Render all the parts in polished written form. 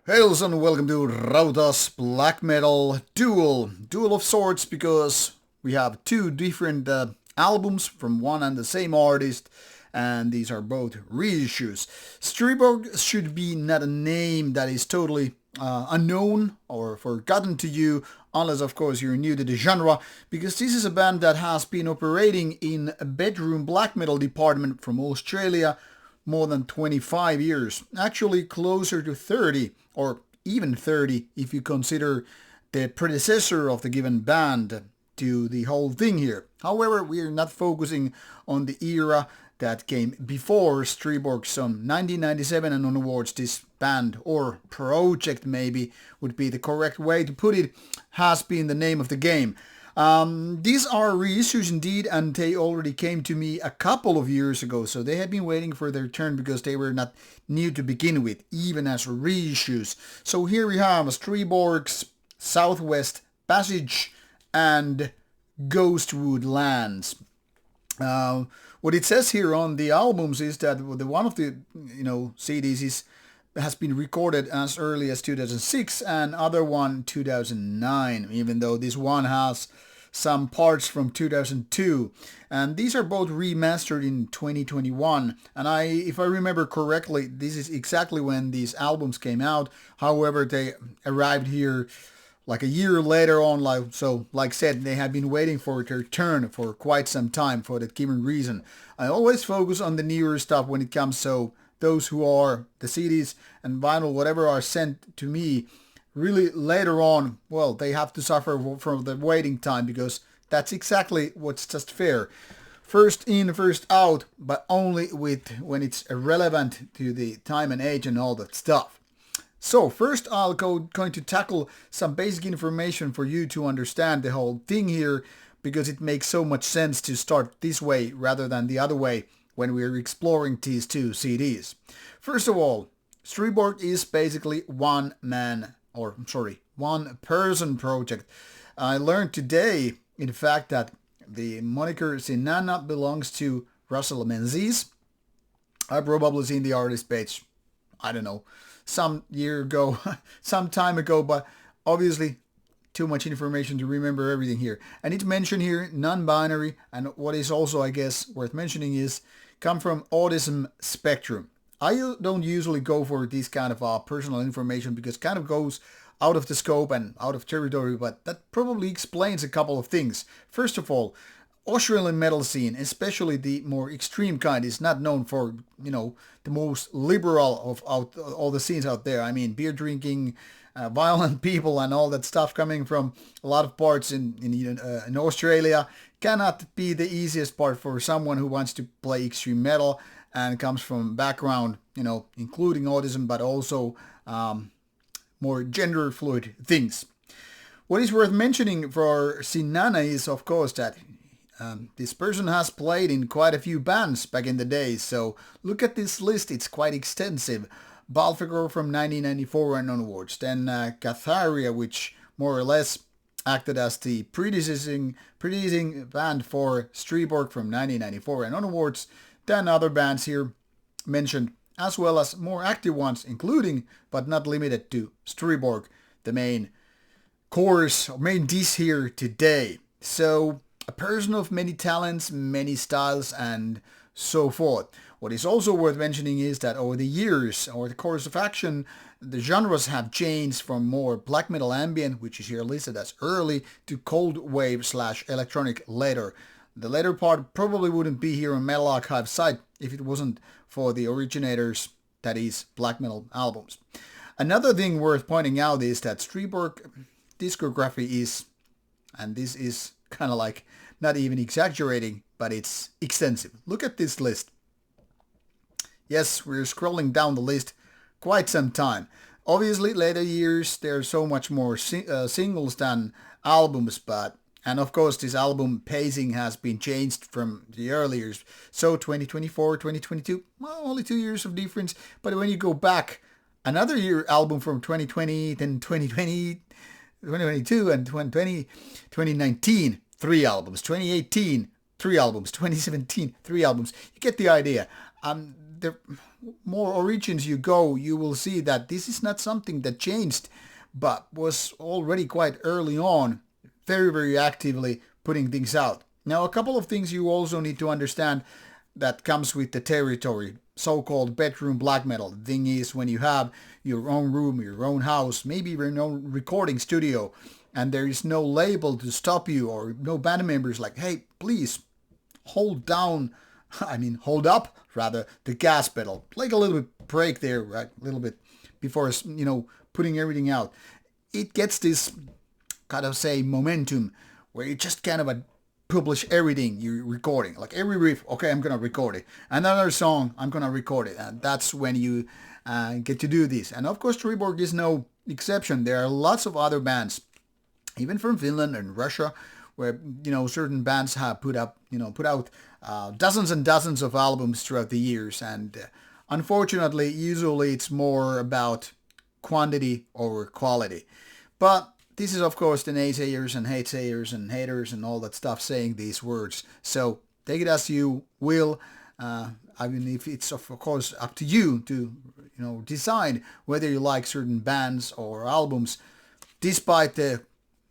Hails and welcome to Rauta's Black Metal Duel. Duel of sorts because we have two different albums from one and the same artist, and these are both reissues. Striborg should be not a name that is totally unknown or forgotten to you, unless of course you're new to the genre, because this is a band that has been operating in a bedroom black metal department from Australia more than 25 years, actually closer to 30 or even 30 if you consider the predecessor of the given band to the whole thing here. However, we are not focusing on the era that came before Striborg, some 1997 and onwards. This band or project maybe would be the correct way to put it, has been the name of the game. These are reissues indeed, and they already came to me a couple of years ago, so they had been waiting for their turn because they were not new to begin with, even as reissues. So here we have Striborg's Southwest Passage and Ghostwoodlands. What it says here on the albums is that the one of the CDs has been recorded as early as 2006 and other one 2009, even though this one has some parts from 2002, and these are both remastered in 2021. And if I remember correctly, this is exactly when these albums came out. However, they arrived here like a year later on, like said, they had been waiting for their turn for quite some time for that given reason. I always focus on the newer stuff when it comes, so those who are the CDs and vinyl, whatever are sent to me really later on, well, they have to suffer from the waiting time because that's exactly what's just fair. First in, first out, but only when it's relevant to the time and age and all that stuff. So first I'll going to tackle some basic information for you to understand the whole thing here, because it makes so much sense to start this way rather than the other way when we're exploring these two CDs. First of all, Striborg is basically one person project. I learned today, in fact, that the moniker Satanath belongs to Russell Menzies. I've probably seen the artist page, I don't know, some year ago, some time ago, but obviously too much information to remember everything here. I need to mention here non-binary, and what is also, I guess, worth mentioning is come from autism spectrum. I don't usually go for this kind of personal information because it kind of goes out of the scope and out of territory, but that probably explains a couple of things. First of all, Australian metal scene, especially the more extreme kind, is not known for, the most liberal of all the scenes out there. I mean, beer drinking, violent people and all that stuff coming from a lot of parts in Australia cannot be the easiest part for someone who wants to play extreme metal and comes from background, including autism, but also more gender fluid things. What is worth mentioning for Sinana is, of course, that this person has played in quite a few bands back in the day, so look at this list, it's quite extensive. Balfigor from 1994 and onwards, then Catharia, which more or less acted as the predecessing band for Striborg from 1994 and onwards, then other bands here mentioned, as well as more active ones, including, but not limited to, Striborg, the main dish here today. So, a person of many talents, many styles, and so forth. What is also worth mentioning is that over the years, or the course of action, the genres have changed from more black metal ambient, which is here listed as early, to cold wave / electronic later. The later part probably wouldn't be here on Metal Archive site if it wasn't for the originators, that is, black metal albums. Another thing worth pointing out is that Striborg discography is, and this is kind of like not even exaggerating, but it's extensive. Look at this list. Yes, we're scrolling down the list quite some time. Obviously, later years, there's so much more singles than albums, and of course, this album pacing has been changed from the earlier years. So 2024, 2022, well, only 2 years of difference. But when you go back, another year album from 2020, then 2020, 2022, and 2020, 2019, 3 albums. 2018, 3 albums. 2017, 3 albums. You get the idea. The more origins you go, you will see that this is not something that changed, but was already quite early on, very, very actively putting things out. Now, a couple of things you also need to understand that comes with the territory, so-called bedroom black metal. The thing is, when you have your own room, your own house, maybe your own recording studio, and there is no label to stop you or no band members like, hey, please hold down, hold up rather the gas pedal. Like a little bit break there, right? A little bit before, putting everything out. It gets this kind of say momentum where you just kind of publish everything you're recording. Like every riff, okay, I'm going to record it. Another song, I'm going to record it. And that's when you get to do this. And of course, Striborg is no exception. There are lots of other bands, even from Finland and Russia, where certain bands have put out dozens and dozens of albums throughout the years, and unfortunately, usually it's more about quantity over quality. But this is of course the naysayers and haters and all that stuff saying these words. So take it as you will. If it's of course up to you to decide whether you like certain bands or albums, despite the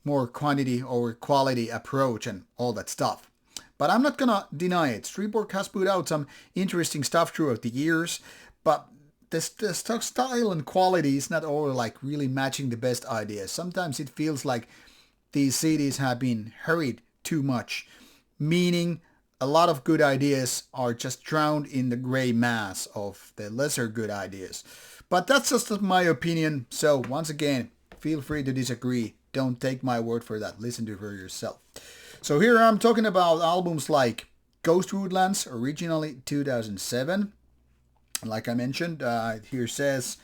more quantity over quality approach and all that stuff. But I'm not gonna deny it. Striborg has put out some interesting stuff throughout the years, but the style and quality is not all like really matching the best ideas. Sometimes it feels like these CDs have been hurried too much, meaning a lot of good ideas are just drowned in the gray mass of the lesser good ideas. But that's just my opinion, so once again, feel free to disagree. Don't take my word for that. Listen to it for yourself. So here I'm talking about albums like Ghostwoodlands, originally 2007. Like I mentioned, here says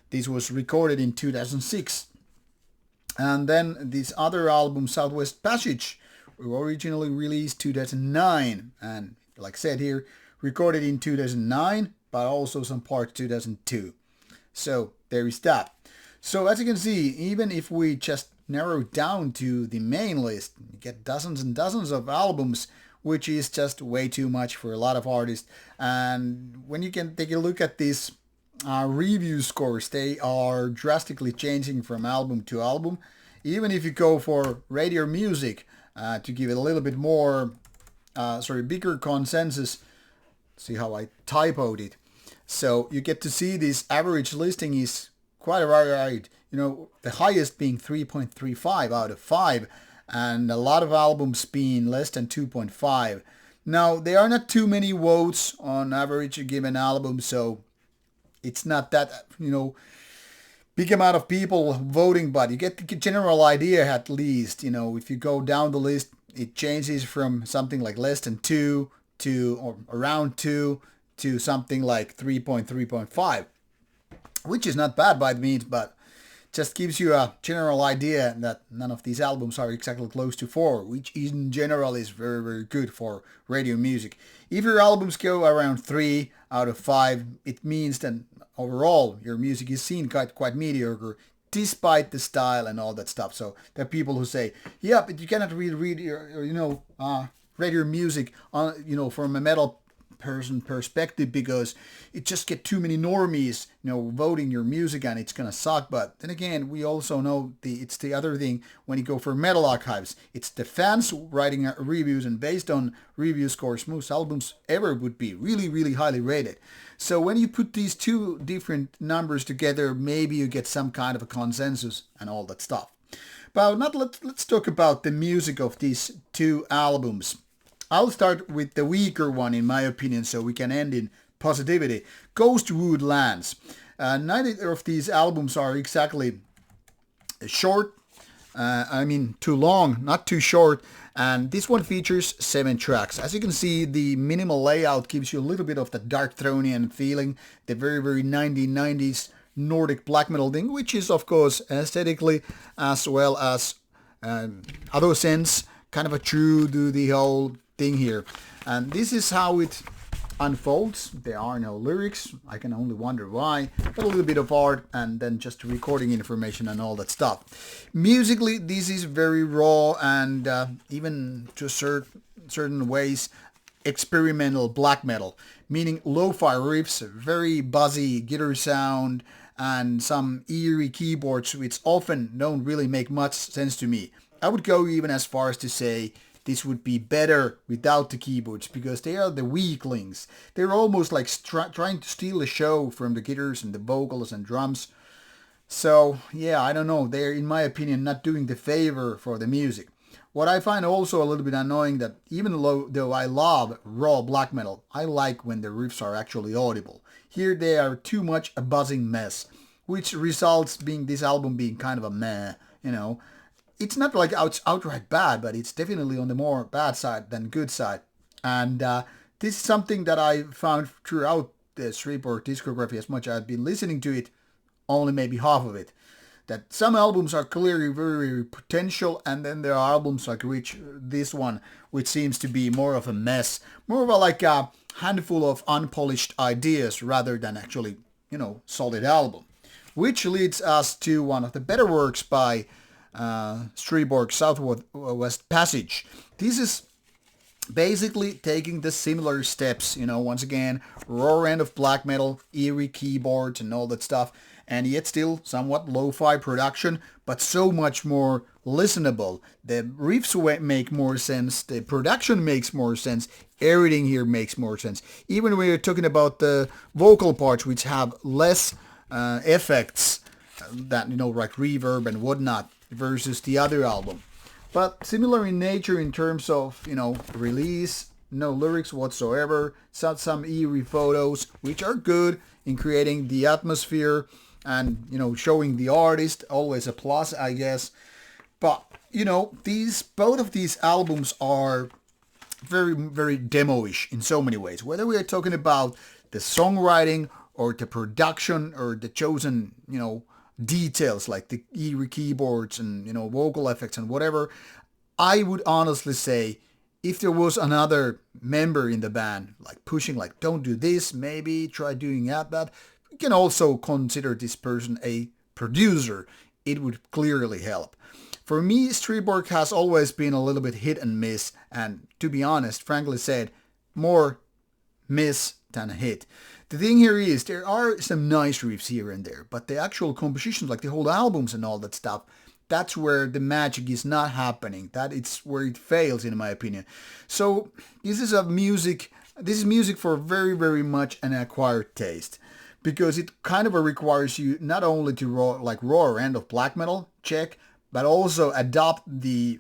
this was recorded in 2006. And then this other album, Southwest Passage, originally released 2009. And like I said here, recorded in 2009, but also some parts 2002. So there is that. So as you can see, even if we just narrow down to the main list, you get dozens and dozens of albums, which is just way too much for a lot of artists. And when you can take a look at these review scores, they are drastically changing from album to album. Even if you go for radio music, to give it a little bit more, bigger consensus, see how I typoed it. So you get to see this average listing is quite varied. The highest being 3.35 out of 5, and a lot of albums being less than 2.5. Now, there are not too many votes on average a given album, so it's not that, big amount of people voting, but you get the general idea at least. If you go down the list, it changes from something like less than 2 to or around 2 to something like 3.5, which is not bad by the means, but just gives you a general idea that none of these albums are exactly close to 4, which in general is very, very good for radio music. If your albums go around 3 out of 5, it means that overall your music is seen quite mediocre, despite the style and all that stuff. So there are people who say, yeah, but you cannot read radio music from a metal person perspective because it just get too many normies voting your music and it's gonna suck. But then again, we also know it's the other thing when you go for metal archives, it's the fans writing reviews, and based on review scores, most albums ever would be really, really highly rated. So when you put these two different numbers together, maybe you get some kind of a consensus and all that stuff. But let's talk about the music of these two albums. I'll start with the weaker one, in my opinion, so we can end in positivity. Ghostwoodlands. Neither of these albums are exactly short. Too long, not too short. And this one features 7 tracks. As you can see, the minimal layout gives you a little bit of the Dark Thronian feeling, the very, very 1990s Nordic black metal thing, which is, of course, aesthetically as well as other sense, kind of a true to the whole thing here. And this is how it unfolds. There are no lyrics. I can only wonder why. But a little bit of art and then just recording information and all that stuff. Musically, this is very raw and even to certain ways experimental black metal, meaning lo-fi riffs, very buzzy guitar sound, and some eerie keyboards which often don't really make much sense to me. I would go even as far as to say this would be better without the keyboards because they are the weaklings. They're almost like trying to steal the show from the guitars and the vocals and drums. So yeah, I don't know. They're, in my opinion, not doing the favor for the music. What I find also a little bit annoying that even though I love raw black metal, I like when the riffs are actually audible. Here they are too much a buzzing mess, which results being this album being kind of a meh, you know. It's not like it's outright bad, but it's definitely on the more bad side than good side. And this is something that I found throughout the Striborg discography as much as I've been listening to it, only maybe half of it. That some albums are clearly very, very potential, and then there are albums like this one, which seems to be more of a mess, more of like a handful of unpolished ideas rather than actually, solid album. Which leads us to one of the better works by Striborg, Southwest Passage. This is basically taking the similar steps, once again, raw end of black metal, eerie keyboards and all that stuff, and yet still somewhat lo-fi production, but so much more listenable. The riffs make more sense, the production makes more sense, everything here makes more sense. Even when you're talking about the vocal parts, which have less effects than, like reverb and whatnot, versus the other album. But similar in nature in terms of, release, no lyrics whatsoever, some eerie photos, which are good in creating the atmosphere and, showing the artist, always a plus, I guess. But, both of these albums are very, very demo-ish in so many ways. Whether we are talking about the songwriting or the production or the chosen, details like the eerie keyboards and, vocal effects and whatever, I would honestly say if there was another member in the band, like pushing, like, don't do this, maybe try doing that, you can also consider this person a producer. It would clearly help. For me, Striborg has always been a little bit hit and miss, and to be honest, frankly said, more miss than a hit. The thing here is, there are some nice riffs here and there, but the actual compositions, like the whole albums and all that stuff, that's where the magic is not happening. That it's where it fails, in my opinion. So this is music for very, very much an acquired taste, because it kind of requires you not only to raw end of black metal, check, but also adopt the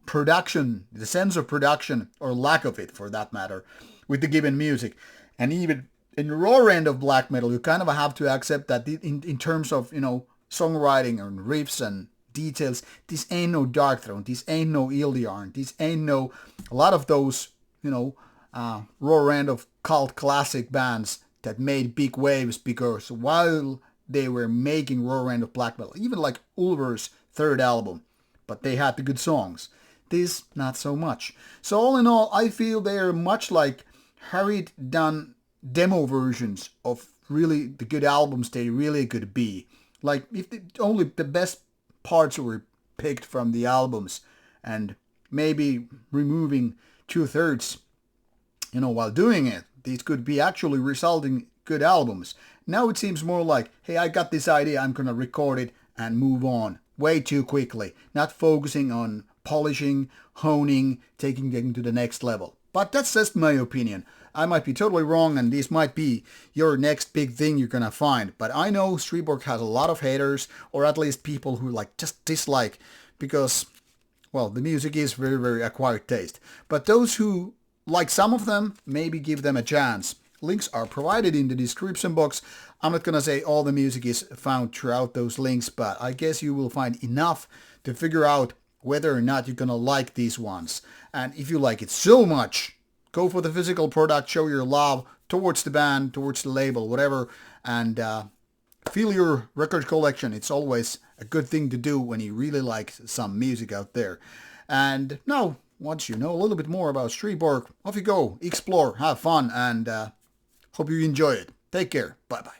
production, the sense of production, or lack of it for that matter, with the given music. And even in raw end of black metal, you kind of have to accept that in terms of, songwriting and riffs and details, this ain't no Darkthrone, this ain't no Ildiarn, this ain't no, a lot of those, raw end of cult classic bands that made big waves because while they were making raw end of black metal, even like Ulver's third album, but they had the good songs. This, not so much. So all in all, I feel they are much like hurried done demo versions of really the good albums they really could be. Like if only the best parts were picked from the albums and maybe removing 2/3, while doing it, these could be actually resulting good albums. Now it seems more like, hey, I got this idea, I'm gonna record it and move on way too quickly, not focusing on polishing, honing, taking it to the next level. But that's just my opinion. I might be totally wrong, and this might be your next big thing you're gonna find. But I know Striborg has a lot of haters, or at least people who just dislike, because, well, the music is very, very acquired taste. But those who like some of them, maybe give them a chance. Links are provided in the description box. I'm not gonna say all the music is found throughout those links, but I guess you will find enough to figure out whether or not you're gonna like these ones. And if you like it so much, go for the physical product, show your love towards the band, towards the label, whatever, and fill your record collection. It's always a good thing to do when you really like some music out there. And now, once you know a little bit more about Striborg, off you go, explore, have fun, and hope you enjoy it. Take care. Bye-bye.